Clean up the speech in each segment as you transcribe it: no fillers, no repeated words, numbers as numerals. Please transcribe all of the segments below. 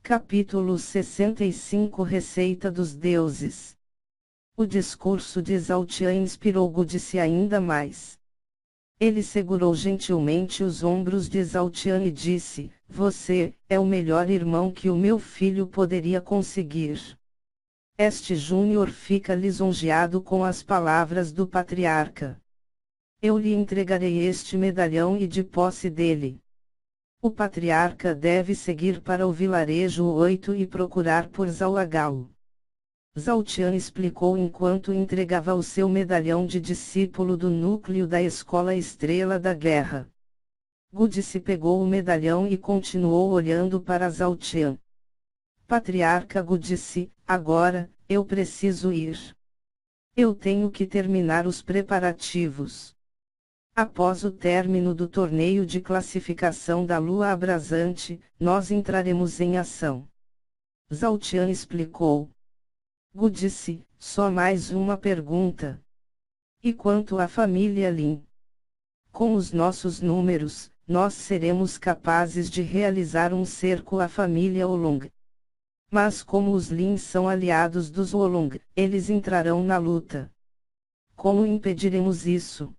Capítulo 65 Receita dos Deuses. O discurso de Zhao Tian inspirou Gudici ainda mais. Ele segurou gentilmente os ombros de Zhao Tian e disse: "Você é o melhor irmão que o meu filho poderia conseguir." Este júnior fica lisonjeado com as palavras do patriarca. Eu lhe entregarei este medalhão e de posse dele. O patriarca deve seguir para o vilarejo 8 e procurar por Zhao Agao. Zhao Tian explicou enquanto entregava o seu medalhão de discípulo do núcleo da Escola Estrela da Guerra. Gudici pegou o medalhão e continuou olhando para Zhao Tian. Patriarca Gudici, agora, eu preciso ir. Eu tenho que terminar os preparativos. Após o término do torneio de classificação da Lua Abrasante, nós entraremos em ação. Zhao Tian explicou. Gudici, só mais uma pergunta. E quanto à família Lin? Com os nossos números, nós seremos capazes de realizar um cerco à família Oolong. Mas como os Lin são aliados dos Oolong, eles entrarão na luta. Como impediremos isso?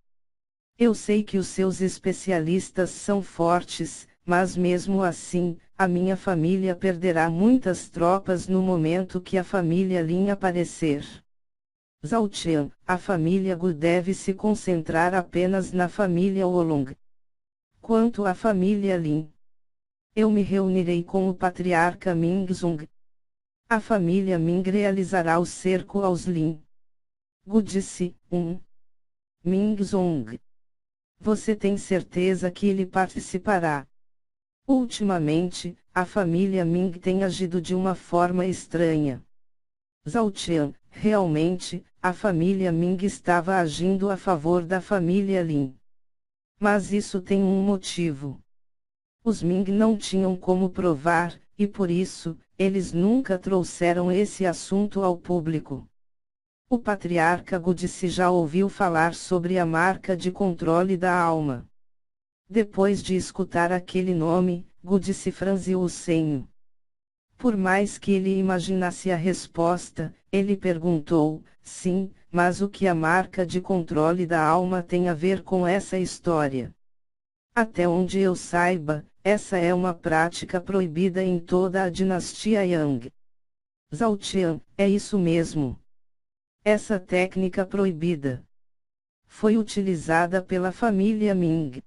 Eu sei que os seus especialistas são fortes, mas mesmo assim, a minha família perderá muitas tropas no momento que a família Lin aparecer. Zhao Tian, a família Gu deve se concentrar apenas na família Oolong. Quanto à família Lin, eu me reunirei com o patriarca Mingzong. A família Ming realizará o cerco aos Lin. Gu disse, Mingzong. Você tem certeza que ele participará? Ultimamente, a família Ming tem agido de uma forma estranha. Zhao Tian, realmente, a família Ming estava agindo a favor da família Lin. Mas isso tem um motivo. Os Ming não tinham como provar, e por isso, eles nunca trouxeram esse assunto ao público. O patriarca Gudici já ouviu falar sobre a marca de controle da alma. Depois de escutar aquele nome, Gudici franziu o senho. Por mais que ele imaginasse a resposta, ele perguntou: "Sim, mas o que a marca de controle da alma tem a ver com essa história?" Até onde eu saiba, essa é uma prática proibida em toda a dinastia Yang. Zhao Tian, é isso mesmo. Essa técnica proibida foi utilizada pela família Ming.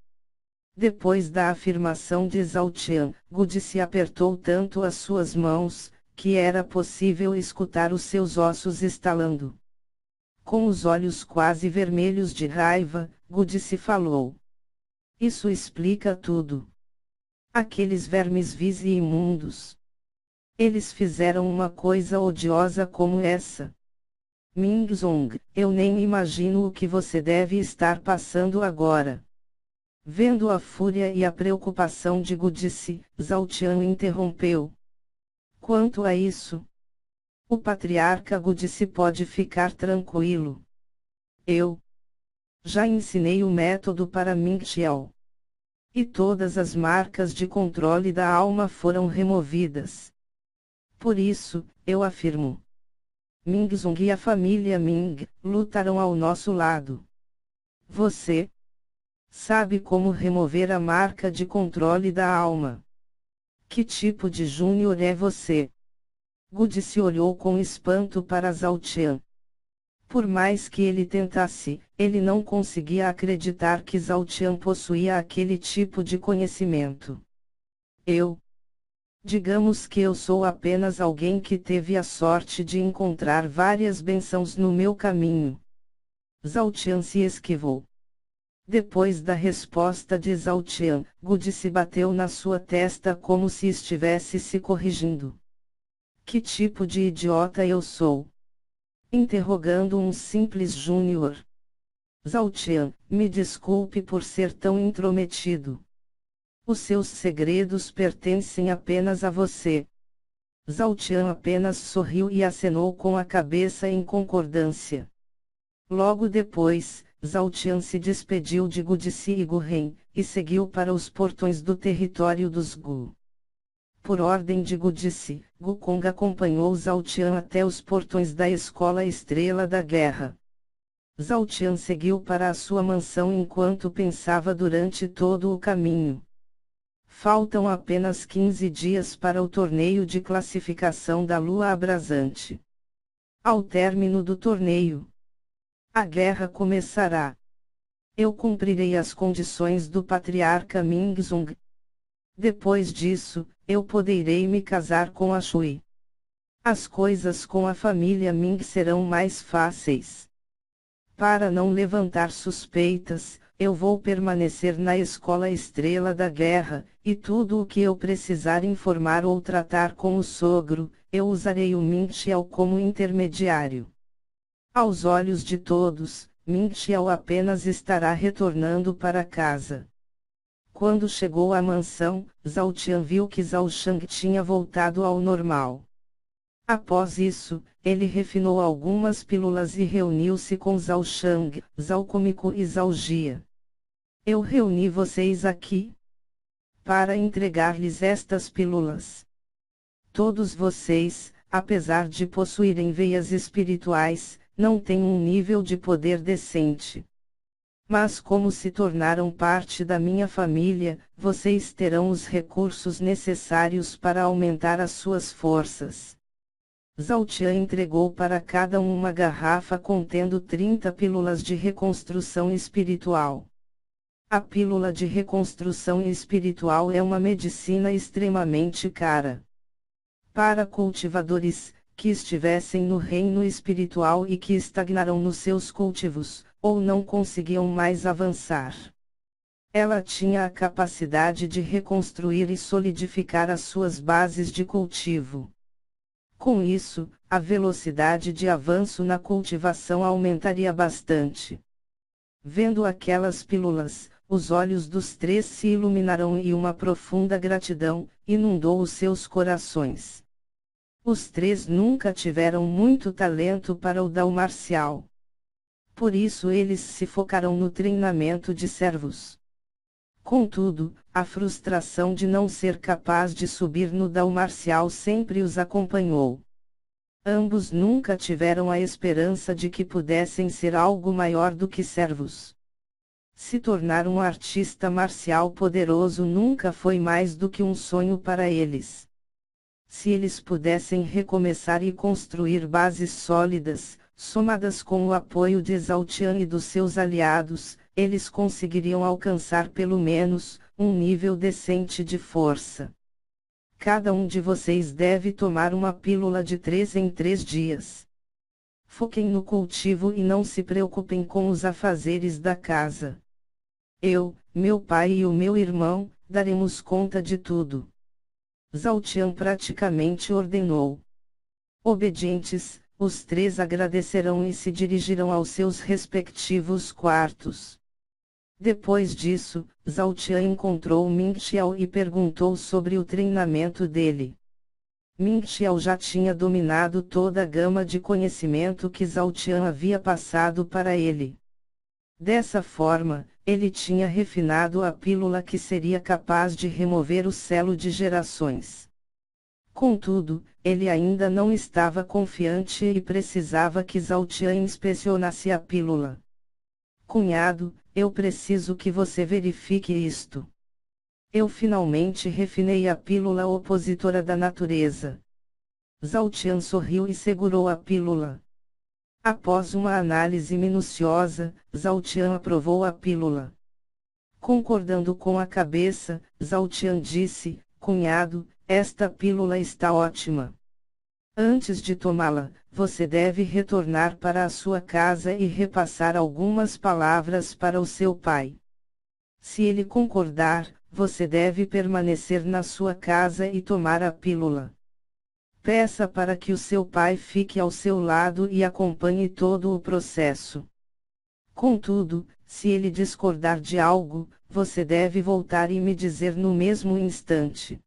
Depois da afirmação de Zhao Tian, Gudici apertou tanto as suas mãos, que era possível escutar os seus ossos estalando. Com os olhos quase vermelhos de raiva, Gudici falou. Isso explica tudo. Aqueles vermes vis e imundos. Eles fizeram uma coisa odiosa como essa. Mingzong, eu nem imagino o que você deve estar passando agora. Vendo a fúria e a preocupação de Gudici, Zhao Tian interrompeu. Quanto a isso, o patriarca Gudici pode ficar tranquilo. Eu já ensinei o método para Ming Xiao. E todas as marcas de controle da alma foram removidas. Por isso, eu afirmo. Mingzong e a família Ming lutarão ao nosso lado. Você sabe como remover a marca de controle da alma? Que tipo de júnior é você? Gudici olhou com espanto para Zhao Tian. Por mais que ele tentasse, ele não conseguia acreditar que Zhao Tian possuía aquele tipo de conhecimento. Digamos que eu sou apenas alguém que teve a sorte de encontrar várias bênçãos no meu caminho. Zhao Tian se esquivou. Depois da resposta de Zhao Tian, Gudici bateu na sua testa como se estivesse se corrigindo. Que tipo de idiota eu sou? Interrogando um simples júnior. Zhao Tian, me desculpe por ser tão intrometido. Os seus segredos pertencem apenas a você. Zhao Tian apenas sorriu e acenou com a cabeça em concordância. Logo depois, Zhao Tian se despediu de Gudici e Gu Ren, e seguiu para os portões do território dos Gu. Por ordem de Gudice, Gukong acompanhou Zhao Tian até os portões da Escola Estrela da Guerra. Zhao Tian seguiu para a sua mansão enquanto pensava durante todo o caminho. Faltam apenas 15 dias para o torneio de classificação da Lua Abrasante. Ao término do torneio, a guerra começará. Eu cumprirei as condições do patriarca Mingzong. Depois disso, eu poderei me casar com a Shui. As coisas com a família Ming serão mais fáceis. Para não levantar suspeitas, eu vou permanecer na Escola Estrela da Guerra, e tudo o que eu precisar informar ou tratar com o sogro, eu usarei o Ming Xiao como intermediário. Aos olhos de todos, Ming Xiao apenas estará retornando para casa. Quando chegou à mansão, Zhao Tian viu que Zhao Shang tinha voltado ao normal. Após isso, ele refinou algumas pílulas e reuniu-se com Zhao Shang, Zhao Kumiko e Zhao Jia. Eu reuni vocês aqui para entregar-lhes estas pílulas. Todos vocês, apesar de possuírem veias espirituais, não têm um nível de poder decente. Mas como se tornaram parte da minha família, vocês terão os recursos necessários para aumentar as suas forças. Zhao Tian entregou para cada um uma garrafa contendo 30 pílulas de reconstrução espiritual. A pílula de reconstrução espiritual é uma medicina extremamente cara. Para cultivadores que estivessem no reino espiritual e que estagnaram nos seus cultivos, ou não conseguiam mais avançar. Ela tinha a capacidade de reconstruir e solidificar as suas bases de cultivo. Com isso, a velocidade de avanço na cultivação aumentaria bastante. Vendo aquelas pílulas, os olhos dos três se iluminaram e uma profunda gratidão inundou os seus corações. Os três nunca tiveram muito talento para o Dao marcial. Por isso eles se focaram no treinamento de servos. Contudo, a frustração de não ser capaz de subir no Dao marcial sempre os acompanhou. Ambos nunca tiveram a esperança de que pudessem ser algo maior do que servos. Se tornar um artista marcial poderoso nunca foi mais do que um sonho para eles. Se eles pudessem recomeçar e construir bases sólidas, somadas com o apoio de Zhao Tian e dos seus aliados, eles conseguiriam alcançar pelo menos um nível decente de força. Cada um de vocês deve tomar uma pílula de 3 em 3 dias. Foquem no cultivo e não se preocupem com os afazeres da casa. Eu, meu pai e o meu irmão, daremos conta de tudo. Zhao Tian praticamente ordenou. Obedientes, os três agradecerão e se dirigirão aos seus respectivos quartos. Depois disso, Zhao Tian encontrou Ming Xiao e perguntou sobre o treinamento dele. Ming Xiao já tinha dominado toda a gama de conhecimento que Zhao Tian havia passado para ele. Dessa forma, ele tinha refinado a pílula que seria capaz de remover o selo de gerações. Contudo, ele ainda não estava confiante e precisava que Zhao Tian inspecionasse a pílula. Cunhado, eu preciso que você verifique isto. Eu finalmente refinei a pílula opositora da natureza. Zhao Tian sorriu e segurou a pílula. Após uma análise minuciosa, Zhao Tian aprovou a pílula. Concordando com a cabeça, Zhao Tian disse: cunhado, esta pílula está ótima. Antes de tomá-la, você deve retornar para a sua casa e repassar algumas palavras para o seu pai. Se ele concordar, você deve permanecer na sua casa e tomar a pílula. Peça para que o seu pai fique ao seu lado e acompanhe todo o processo. Contudo, se ele discordar de algo, você deve voltar e me dizer no mesmo instante.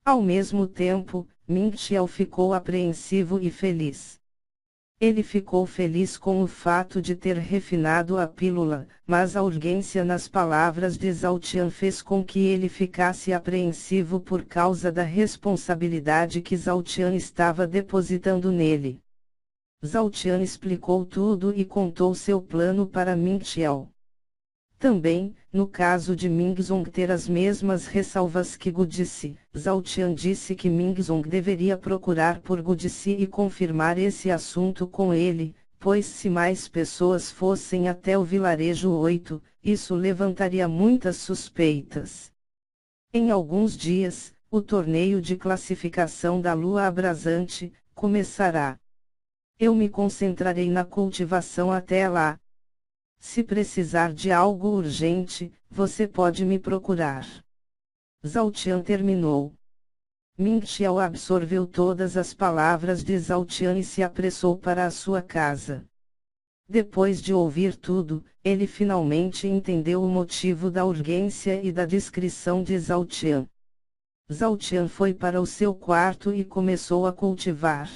Ao mesmo tempo, Ming Xiao ficou apreensivo e feliz. Ele ficou feliz com o fato de ter refinado a pílula, mas a urgência nas palavras de Zhao Tian fez com que ele ficasse apreensivo por causa da responsabilidade que Zhao Tian estava depositando nele. Zhao Tian explicou tudo e contou seu plano para Ming Xiao. Também, no caso de Mingzong ter as mesmas ressalvas que Gu disse, Zhao Tian disse que Mingzong deveria procurar por Gu disse e confirmar esse assunto com ele, pois se mais pessoas fossem até o vilarejo 8, isso levantaria muitas suspeitas. Em alguns dias, o torneio de classificação da lua abrasante começará. Eu me concentrarei na cultivação até lá. Se precisar de algo urgente, você pode me procurar. Zhao Tian terminou. Ming Xiao absorveu todas as palavras de Zhao Tian e se apressou para a sua casa. Depois de ouvir tudo, ele finalmente entendeu o motivo da urgência e da discrição de Zhao Tian. Zhao Tian foi para o seu quarto e começou a cultivar.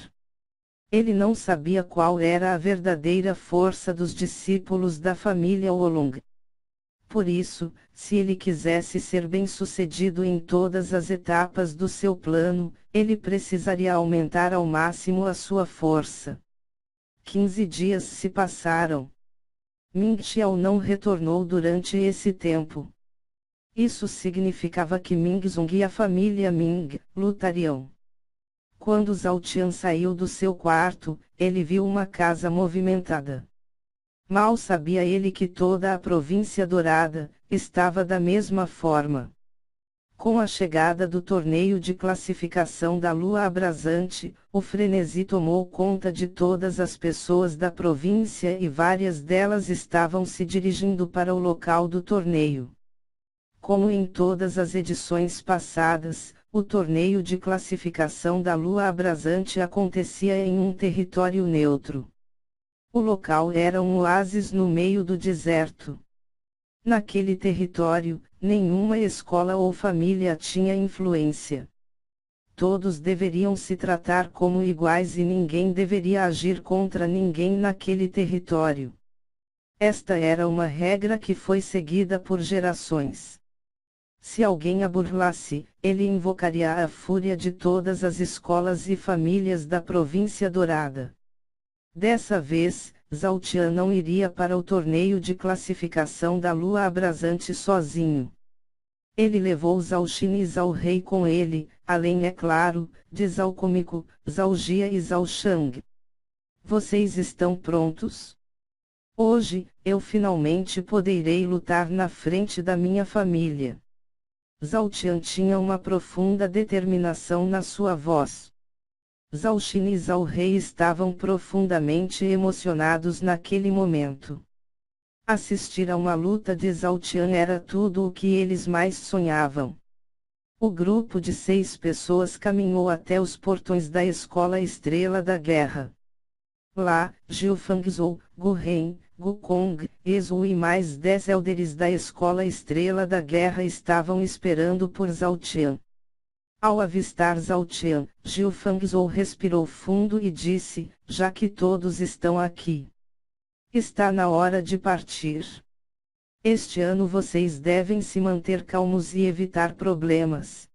Ele não sabia qual era a verdadeira força dos discípulos da família Oolong. Por isso, se ele quisesse ser bem-sucedido em todas as etapas do seu plano, ele precisaria aumentar ao máximo a sua força. 15 dias se passaram. Ming Xiao não retornou durante esse tempo. Isso significava que Mingzong e a família Ming lutariam. Quando Zhao Tian saiu do seu quarto, ele viu uma casa movimentada. Mal sabia ele que toda a província dourada estava da mesma forma. Com a chegada do torneio de classificação da lua abrasante, o frenesi tomou conta de todas as pessoas da província e várias delas estavam se dirigindo para o local do torneio. Como em todas as edições passadas, o torneio de classificação da lua abrasante acontecia em um território neutro. O local era um oásis no meio do deserto. Naquele território, nenhuma escola ou família tinha influência. Todos deveriam se tratar como iguais e ninguém deveria agir contra ninguém naquele território. Esta era uma regra que foi seguida por gerações. Se alguém a burlasse, ele invocaria a fúria de todas as escolas e famílias da província dourada. Dessa vez, Zhao Tian não iria para o torneio de classificação da lua abrasante sozinho. Ele levou Zhao Xin e Zhao Rei com ele, além, é claro, de Zhao Comico, Zhao Jia e Zhao Shang. Vocês estão prontos? Hoje, eu finalmente poderei lutar na frente da minha família. Zhao Tian tinha uma profunda determinação na sua voz. Zhao Xin e Zhao Rei estavam profundamente emocionados naquele momento. Assistir a uma luta de Zhao Tian era tudo o que eles mais sonhavam. O grupo de 6 pessoas caminhou até os portões da Escola Estrela da Guerra. Lá, Jiu Fangzhou, Gu Ren, Gu Kong, Ezu e mais 10 élderes da Escola Estrela da Guerra estavam esperando por Zhao Tian. Ao avistar Zhao Tian, Jiu Fangzhou respirou fundo e disse, já que todos estão aqui. Está na hora de partir. Este ano vocês devem se manter calmos e evitar problemas.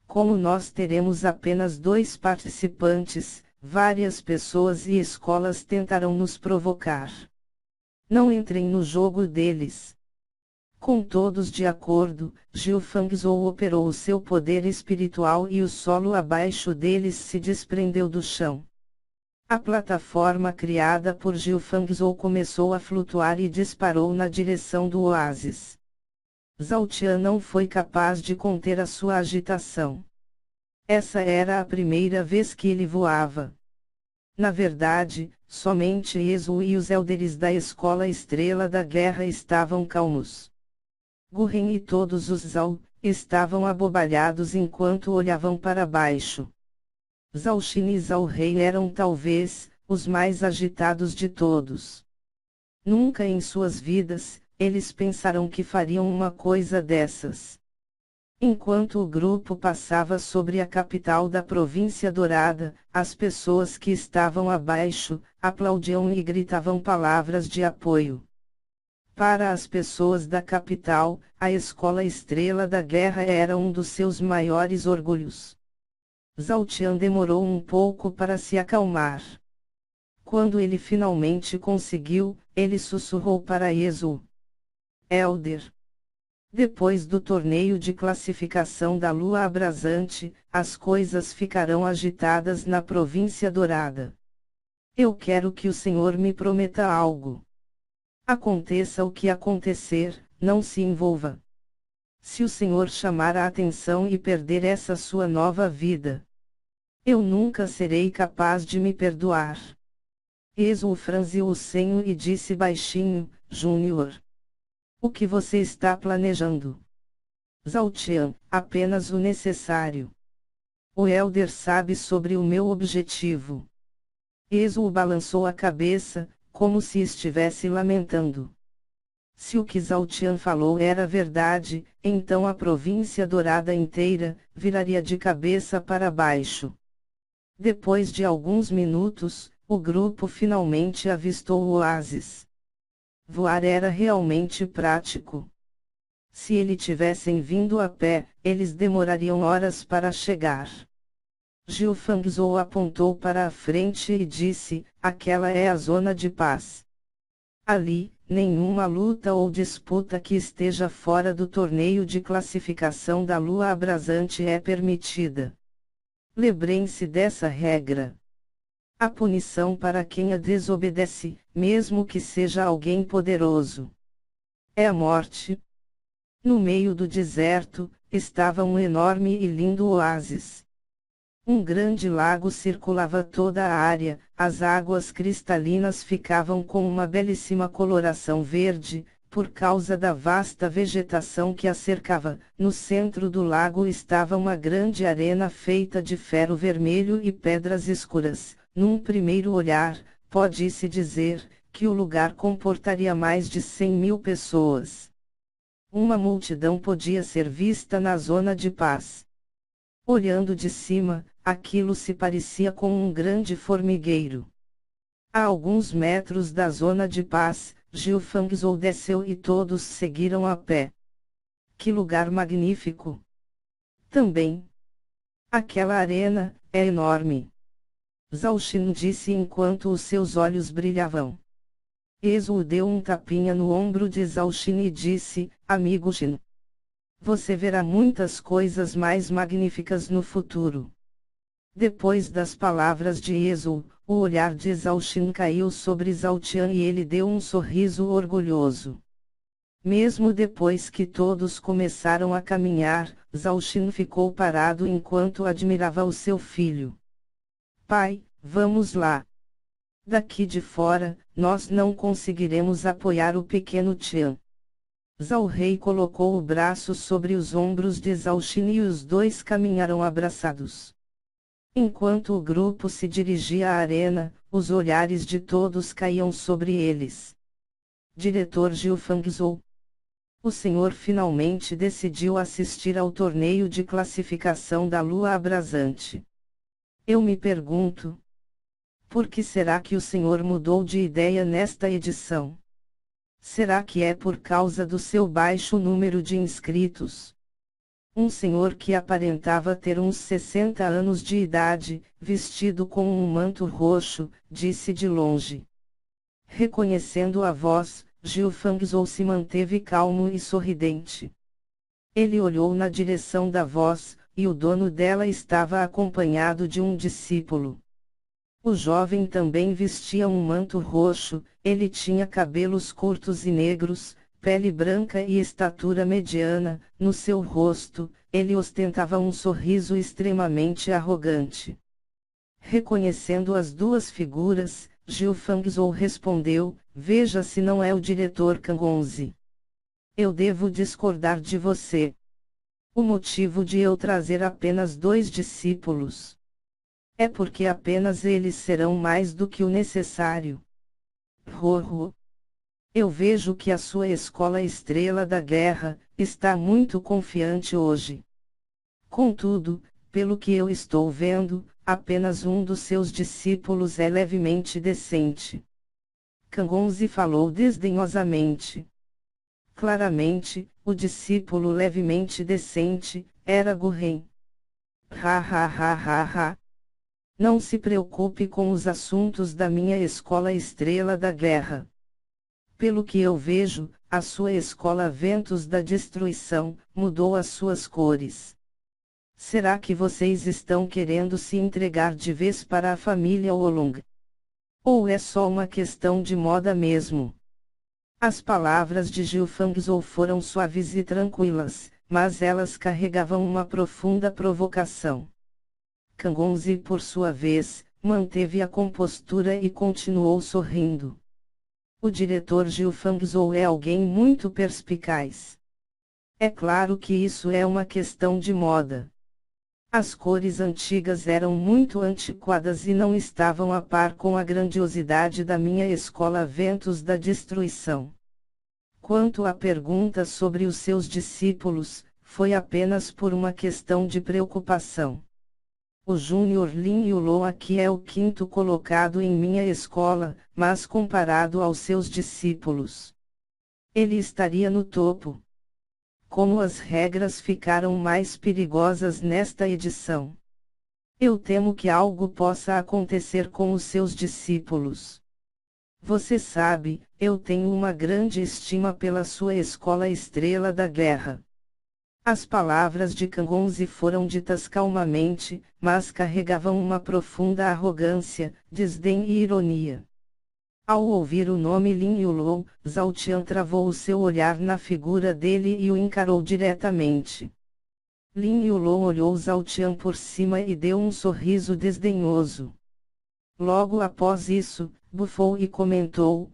Como nós teremos apenas 2 participantes, várias pessoas e escolas tentarão nos provocar. Não entrem no jogo deles. Com todos de acordo, Jiu Fangzhou operou o seu poder espiritual e o solo abaixo deles se desprendeu do chão. A plataforma criada por Jiu Fangzhou começou a flutuar e disparou na direção do oásis. Zhao Tian não foi capaz de conter a sua agitação. Essa era a primeira vez que ele voava. Na verdade, somente Ezu e os élderes da Escola Estrela da Guerra estavam calmos. Gu Ren e todos os Zhao estavam abobalhados enquanto olhavam para baixo. Zhao Xin e Zhao Rei eram talvez os mais agitados de todos. Nunca em suas vidas, eles pensaram que fariam uma coisa dessas. Enquanto o grupo passava sobre a capital da província dourada, as pessoas que estavam abaixo, aplaudiam e gritavam palavras de apoio. Para as pessoas da capital, a escola Estrela da Guerra era um dos seus maiores orgulhos. Zhao Qian demorou um pouco para se acalmar. Quando ele finalmente conseguiu, ele sussurrou para Ezu: Elder. Depois do torneio de classificação da Lua Abrasante, as coisas ficarão agitadas na Província Dourada. Eu quero que o Senhor me prometa algo. Aconteça o que acontecer, não se envolva. Se o Senhor chamar a atenção e perder essa sua nova vida, eu nunca serei capaz de me perdoar. Ezu franziu o senho e disse baixinho: Júnior. O que você está planejando? Zhao Qian, apenas o necessário. O Elder sabe sobre o meu objetivo. Ezu balançou a cabeça, como se estivesse lamentando. Se o que Zhao Qian falou era verdade, então a província dourada inteira viraria de cabeça para baixo. Depois de alguns minutos, o grupo finalmente avistou o oásis. Voar era realmente prático. Se eles tivessem vindo a pé, eles demorariam horas para chegar. Jiu Fangzhou apontou para a frente e disse: aquela é a zona de paz. Ali, nenhuma luta ou disputa que esteja fora do torneio de classificação da Lua Abrasante é permitida. Lembrem-se dessa regra. A punição para quem a desobedece, mesmo que seja alguém poderoso, é a morte. No meio do deserto, estava um enorme e lindo oásis. Um grande lago circulava toda a área, as águas cristalinas ficavam com uma belíssima coloração verde, por causa da vasta vegetação que a cercava. No centro do lago estava uma grande arena feita de ferro vermelho e pedras escuras. Num primeiro olhar, pode-se dizer que o lugar comportaria mais de 100.000 pessoas. Uma multidão podia ser vista na zona de paz. Olhando de cima, aquilo se parecia com um grande formigueiro. A alguns metros da zona de paz, Jiu Fangzhou desceu e todos seguiram a pé. Que lugar magnífico! Também. Aquela arena é enorme. Zhao Xin disse enquanto os seus olhos brilhavam. Ezu deu um tapinha no ombro de Zhao Xin e disse: amigo Xin, você verá muitas coisas mais magníficas no futuro. Depois das palavras de Ezu, o olhar de Zhao Xin caiu sobre Zhao Qian e ele deu um sorriso orgulhoso. Mesmo depois que todos começaram a caminhar, Zhao Xin ficou parado enquanto admirava o seu filho. Pai, vamos lá. Daqui de fora, nós não conseguiremos apoiar o pequeno Qian. Zhao Rei colocou o braço sobre os ombros de Zhao Xin e os dois caminharam abraçados. Enquanto o grupo se dirigia à arena, os olhares de todos caíam sobre eles. Diretor Jiu Fangzhou. O senhor finalmente decidiu assistir ao torneio de classificação da Lua Abrasante. Eu me pergunto: por que será que o senhor mudou de ideia nesta edição? Será que é por causa do seu baixo número de inscritos? Um senhor que aparentava ter uns 60 anos de idade, vestido com um manto roxo, disse de longe. Reconhecendo a voz, Jiu Fangzhou se manteve calmo e sorridente. Ele olhou na direção da voz, e o dono dela estava acompanhado de um discípulo. O jovem também vestia um manto roxo, ele tinha cabelos curtos e negros, pele branca e estatura mediana. No seu rosto, ele ostentava um sorriso extremamente arrogante. Reconhecendo as duas figuras, Jiu Fangzhou respondeu: veja se não é o diretor Kangongzi. Eu devo discordar de você. O motivo de eu trazer apenas 2 discípulos é porque apenas eles serão mais do que o necessário. Rorro. Eu vejo que a sua escola Estrela da Guerra está muito confiante hoje. Contudo, pelo que eu estou vendo, apenas um dos seus discípulos é levemente decente. Kangonzi falou desdenhosamente. Claramente, o discípulo levemente decente era Gurren. Ha ha ha ha ha. Não se preocupe com os assuntos da minha escola Estrela da Guerra. Pelo que eu vejo, a sua escola Ventos da Destruição mudou as suas cores. Será que vocês estão querendo se entregar de vez para a família Olong? Ou é só uma questão de moda mesmo? As palavras de Jiu Fangzhou foram suaves e tranquilas, mas elas carregavam uma profunda provocação. Kangonzi, por sua vez, manteve a compostura e continuou sorrindo. O diretor Jiu Fangzhou é alguém muito perspicaz. É claro que isso é uma questão de moda. As cores antigas eram muito antiquadas e não estavam a par com a grandiosidade da minha escola Ventos da Destruição. Quanto à pergunta sobre os seus discípulos, foi apenas por uma questão de preocupação. O Júnior Lin Yulou aqui é o quinto colocado em minha escola, mas comparado aos seus discípulos, ele estaria no topo. Como as regras ficaram mais perigosas nesta edição? Eu temo que algo possa acontecer com os seus discípulos. Você sabe, eu tenho uma grande estima pela sua escola Estrela da Guerra. As palavras de Kangonzi foram ditas calmamente, mas carregavam uma profunda arrogância, desdém e ironia. Ao ouvir o nome Lin Yulou, Zhao Tian travou o seu olhar na figura dele e o encarou diretamente. Lin Yulou olhou Zhao Tian por cima e deu um sorriso desdenhoso. Logo após isso, bufou e comentou,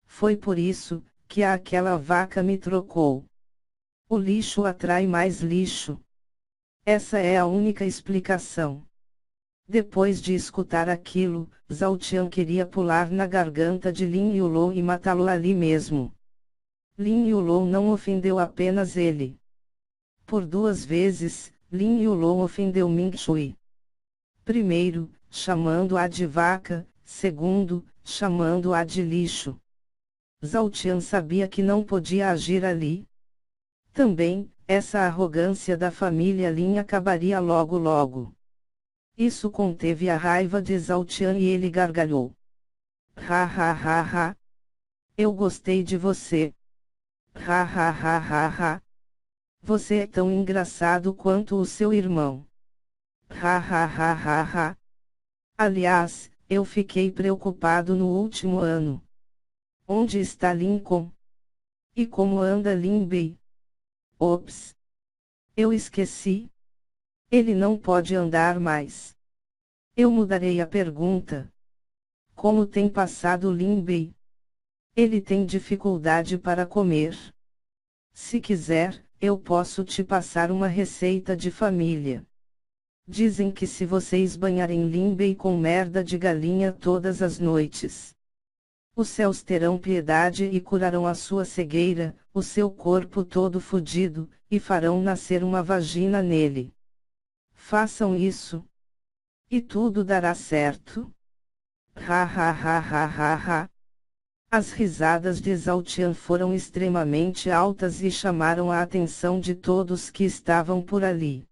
Foi por isso, que aquela vaca me trocou. O lixo atrai mais lixo. Essa é a única explicação. Depois de escutar aquilo, Zhao Tian queria pular na garganta de Lin Yulou e matá-lo ali mesmo. Lin Yulou não ofendeu apenas ele. Por 2 vezes, Lin Yulou ofendeu Ming Shui. Primeiro, chamando-a de vaca, segundo, chamando-a de lixo. Zhao Tian sabia que não podia agir ali. Também, essa arrogância da família Lin acabaria logo logo. Isso conteve a raiva de Zhao Tian e ele gargalhou. Ha ha ha ha. Eu gostei de você. Ha ha ha ha ha. Você é tão engraçado quanto o seu irmão. Ha ha ha ha ha. Aliás, eu fiquei preocupado no último ano. Onde está Lincoln? E como anda Lin Bei? Ops! Eu esqueci. Ele não pode andar mais. Eu mudarei a pergunta. Como tem passado Lin Bei? Ele tem dificuldade para comer. Se quiser, eu posso te passar uma receita de família. Dizem que se vocês banharem Lin Bei com merda de galinha todas as noites, os céus terão piedade e curarão a sua cegueira, o seu corpo todo fudido, e farão nascer uma vagina nele. Façam isso. E tudo dará certo. Ha ha ha ha ha ha. As risadas de Zhao Tian foram extremamente altas e chamaram a atenção de todos que estavam por ali.